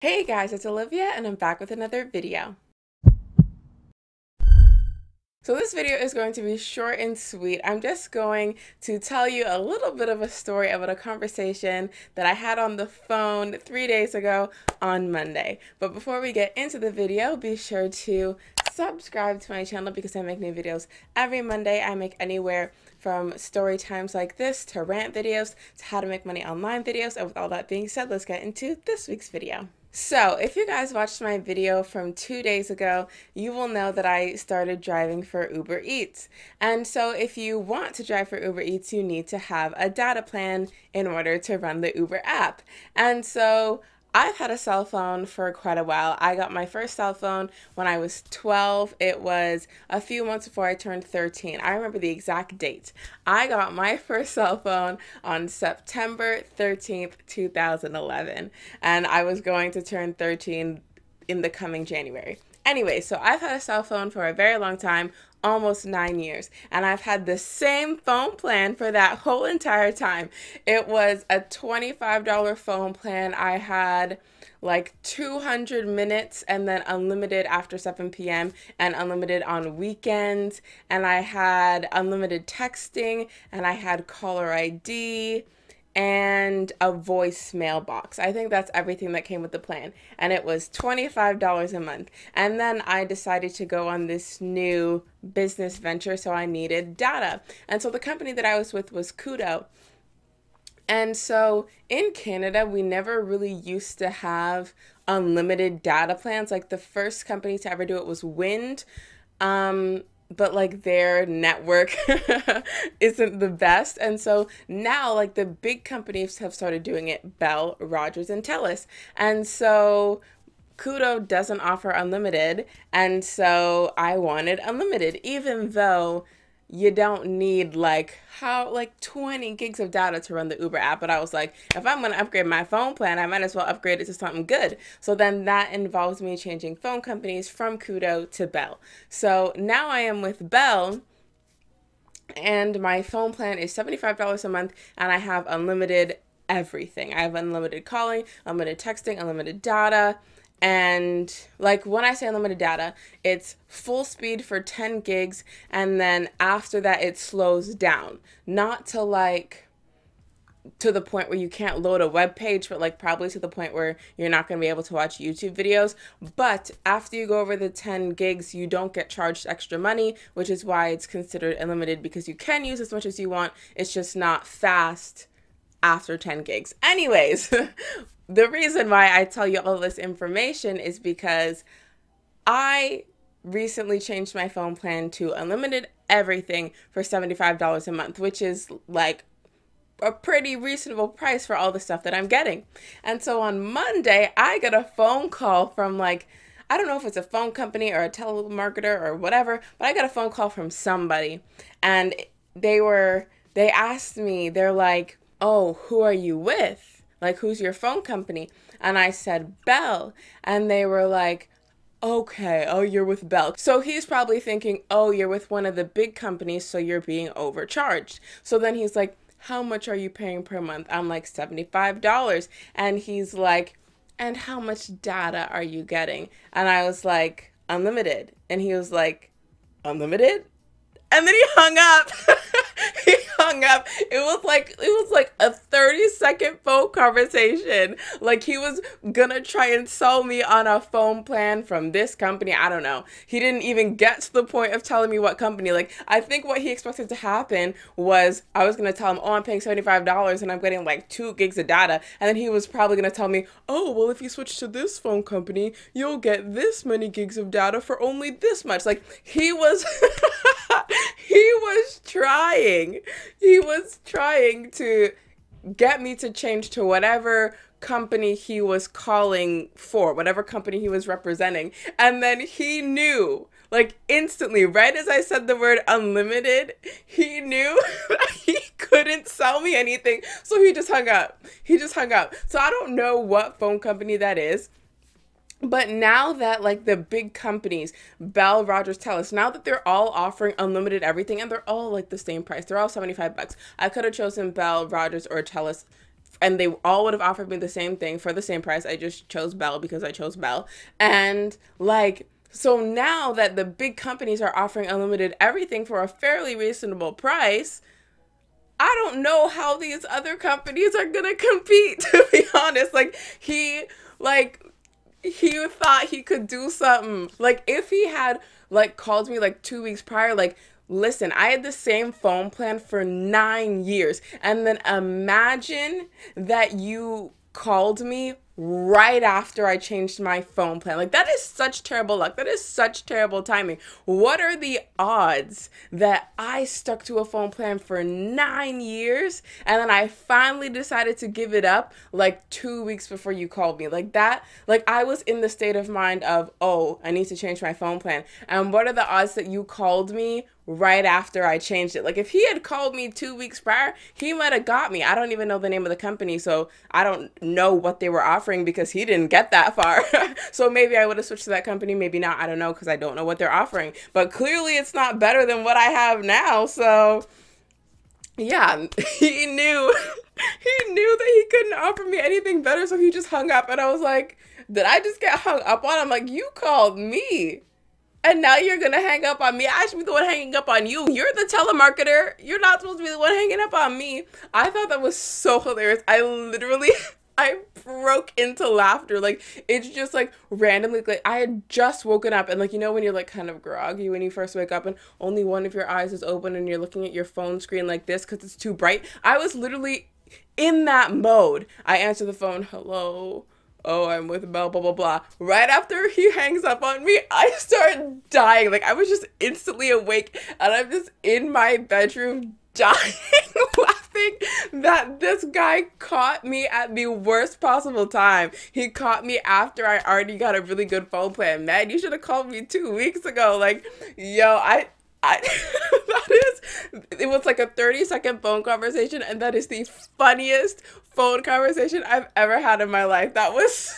Hey guys, it's Olivia and I'm back with another video. So this video is going to be short and sweet. I'm just going to tell you a little bit of a story about a conversation that I had on the phone 3 days ago on Monday. But before we get into the video, be sure to subscribe to my channel because I make new videos every Monday. I make anywhere from story times like this to rant videos to how to make money online videos. And with all that being said, let's get into this week's video. So, if you guys watched my video from 2 days ago, you will know that I started driving for Uber Eats. And so, if you want to drive for Uber Eats, you need to have a data plan in order to run the Uber app. And so, I've had a cell phone for quite a while. I got my first cell phone when I was 12. It was a few months before I turned 13. I remember the exact date. I got my first cell phone on September 13th, 2011, and I was going to turn 13 in the coming January. Anyway, so I've had a cell phone for a very long time, almost 9 years, and I've had the same phone plan for that whole entire time. It was a $25 phone plan. I had like 200 minutes and then unlimited after 7 p.m. and unlimited on weekends, and I had unlimited texting, and I had caller ID and a voicemail box. I think that's everything that came with the plan. And it was $25 a month. And then I decided to go on this new business venture, so I needed data. And so the company that I was with was Koodo. And so in Canada, we never really used to have unlimited data plans. Like the first company to ever do it was Wind. But like their network isn't the best. And so now like the big companies have started doing it, Bell, Rogers, and TELUS. And so Koodo doesn't offer unlimited. And so I wanted unlimited, even though you don't need like 20 gigs of data to run the Uber app. But I was like, if I'm going to upgrade my phone plan, I might as well upgrade it to something good. So then that involves me changing phone companies from Koodo to Bell. So now I am with Bell, and my phone plan is $75 a month, and I have unlimited everything. I have unlimited calling, unlimited texting, unlimited data. And like when I say unlimited data, it's full speed for 10 gigs. And then after that, it slows down. Not to like to the point where you can't load a web page, but like probably to the point where you're not going to be able to watch YouTube videos. But after you go over the 10 gigs, you don't get charged extra money, which is why it's considered unlimited, because you can use as much as you want. It's just not fast after 10 gigs. Anyways, the reason why I tell you all this information is because I recently changed my phone plan to unlimited everything for $75 a month, which is like a pretty reasonable price for all the stuff that I'm getting. And so on Monday, I got a phone call from like, I don't know if it's a phone company or a telemarketer or whatever, but I got a phone call from somebody, and they asked me, they're like, "Oh, who are you with? Like, who's your phone company?" And I said, "Bell." And they were like, "Okay, oh, you're with Bell." So he's probably thinking, "Oh, you're with one of the big companies, so you're being overcharged." So then he's like, "How much are you paying per month?" I'm like, $75. And he's like, "And how much data are you getting?" And I was like, "Unlimited." And he was like, "Unlimited?" And then he hung up. He hung up. It was like a 30-second phone conversation. Like he was gonna try and sell me on a phone plan from this company. I don't know. He didn't even get to the point of telling me what company. Like I think what he expected to happen was I was gonna tell him, "Oh, I'm paying $75 and I'm getting like 2 gigs of data." And then he was probably gonna tell me, "Oh, well, if you switch to this phone company, you'll get this many gigs of data for only this much." Like he was he was trying to get me to change to whatever company he was calling for, whatever company he was representing. And then he knew, like instantly, right as I said the word unlimited, he knew that he couldn't sell me anything. So he just hung up. So I don't know what phone company that is. But now that like the big companies, Bell, Rogers, TELUS, now that they're all offering unlimited everything, and they're all like the same price, they're all $75. I could have chosen Bell, Rogers, or TELUS and they all would have offered me the same thing for the same price. I just chose Bell because I chose Bell. And like, so now that the big companies are offering unlimited everything for a fairly reasonable price, I don't know how these other companies are gonna compete, to be honest. He thought he could do something. Like, if he had, like, called me, like, 2 weeks prior, like, listen, I had the same phone plan for 9 years. And then imagine that you called me right after I changed my phone plan. Like, that is such terrible luck. That is such terrible timing. What are the odds that I stuck to a phone plan for 9 years and then I finally decided to give it up like 2 weeks before you called me? Like that, like I was in the state of mind of, oh, I need to change my phone plan. And what are the odds that you called me right after I changed it? Like, if he had called me 2 weeks prior, he might have got me. I don't even know the name of the company, so I don't know what they were offering because he didn't get that far. So maybe I would have switched to that company, maybe not. I don't know, because I don't know what they're offering. But clearly it's not better than what I have now. So yeah, he knew he knew that he couldn't offer me anything better, so he just hung up. And I was like, did I just get hung up on? I'm like, you called me. And now you're going to hang up on me. I should be the one hanging up on you. You're the telemarketer. You're not supposed to be the one hanging up on me. I thought that was so hilarious. I broke into laughter. Like, it's just like randomly, like I had just woken up and like, you know, when you're like kind of groggy when you first wake up and only one of your eyes is open and you're looking at your phone screen like this because it's too bright. I was literally in that mode. I answer the phone. Hello. Oh, I'm with Bell, blah, blah, blah. Right after he hangs up on me, I start dying. Like, I was just instantly awake, and I'm just in my bedroom dying, laughing that this guy caught me at the worst possible time. He caught me after I already got a really good phone plan. Man, you should have called me 2 weeks ago. Like, yo, it was like a 30-second phone conversation, and that is the funniest phone conversation I've ever had in my life. That was,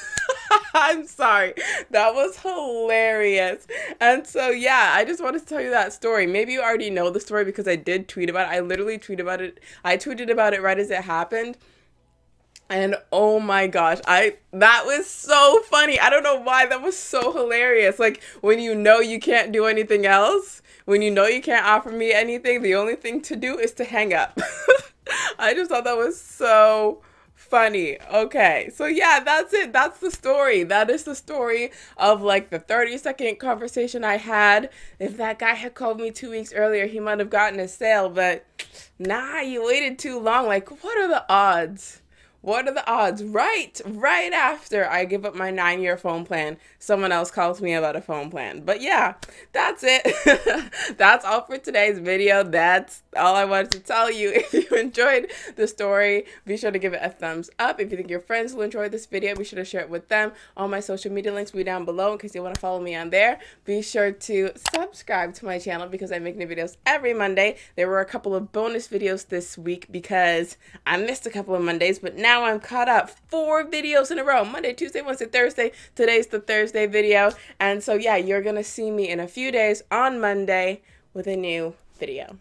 I'm sorry, that was hilarious. And so, yeah, I just wanted to tell you that story. Maybe you already know the story because I did tweet about it. I literally tweeted about it. I tweeted about it right as it happened. And oh my gosh, that was so funny. I don't know why, that was so hilarious. Like, when you know you can't do anything else, when you know you can't offer me anything, the only thing to do is to hang up. I just thought that was so funny. Okay, so yeah, that's it. That's the story. That is the story of like the 30-second conversation I had. If that guy had called me 2 weeks earlier, he might have gotten a sale, but nah, you waited too long. Like, what are the odds? What are the odds? Right after I give up my 9-year phone plan, someone else calls me about a phone plan. But yeah, that's it. That's all for today's video. That's all I wanted to tell you. If you enjoyed the story, be sure to give it a thumbs up. If you think your friends will enjoy this video, be sure to share it with them. All my social media links will be down below in case you want to follow me on there. Be sure to subscribe to my channel because I make new videos every Monday. There were a couple of bonus videos this week because I missed a couple of Mondays, but now I'm caught up. 4 videos in a row. Monday, Tuesday, Wednesday, Thursday. Today's the Thursday video. And so yeah, you're gonna see me in a few days on Monday with a new video.